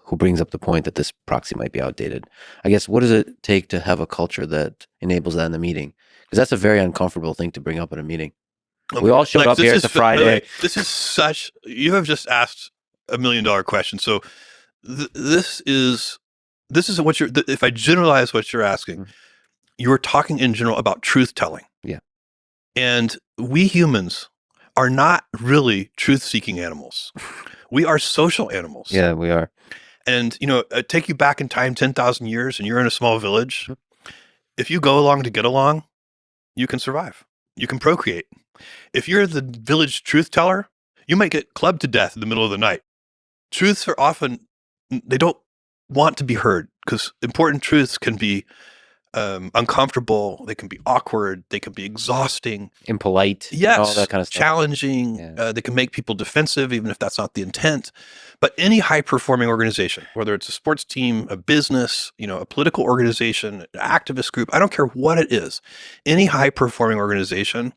who brings up the point that this proxy might be outdated. I guess, what does it take to have a culture that enables that in the meeting? Because that's a very uncomfortable thing to bring up in a meeting. We all showed up here. It's a Friday. This is such, you have just asked $1 million question. So this is what you're, if I generalize what you're asking, you're talking in general about truth telling. Yeah. And we humans are not really truth-seeking animals. We are social animals. Yeah, we are. And, take you back in time 10,000 years and you're in a small village. If you go along to get along, you can survive. You can procreate. If you're the village truth teller, you might get clubbed to death in the middle of the night. Truths are often, they don't want to be heard because important truths can be uncomfortable. They can be awkward. They can be exhausting. Impolite. Yes. All that kind of stuff. Challenging. Yeah. They can make people defensive, even if that's not the intent. But any high-performing organization, whether it's a sports team, a business, a political organization, an activist group, I don't care what it is, any high-performing organization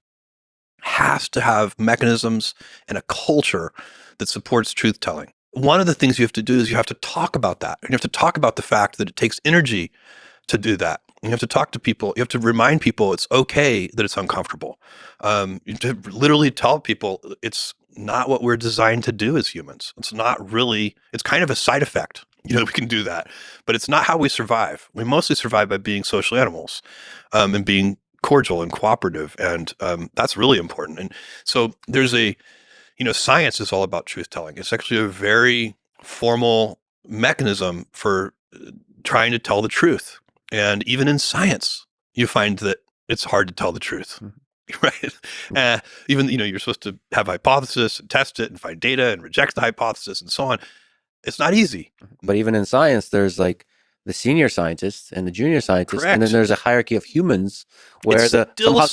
has to have mechanisms and a culture that supports truth-telling. One of the things you have to do is you have to talk about that. And you have to talk about the fact that it takes energy to do that. You have to talk to people. You have to remind people it's okay that it's uncomfortable. You have to literally tell people it's not what we're designed to do as humans. It's not really, it's kind of a side effect. We can do that, but it's not how we survive. We mostly survive by being social animals and being cordial and cooperative. And that's really important. And so there's science is all about truth telling. It's actually a very formal mechanism for trying to tell the truth. And even in science, you find that it's hard to tell the truth, right? Even, you're supposed to have a hypothesis and test it and find data and reject the hypothesis and so on. It's not easy. But even in science, there's like the senior scientists and the junior scientists. Correct. And then there's a hierarchy of humans where It's still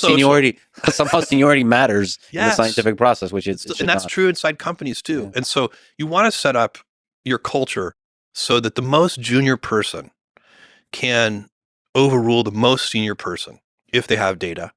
somehow seniority matters in the Yes. scientific process, which it should And that's not. true inside companies too. Yeah. And so you want to set up your culture so that the most junior person can overrule the most senior person if they have data.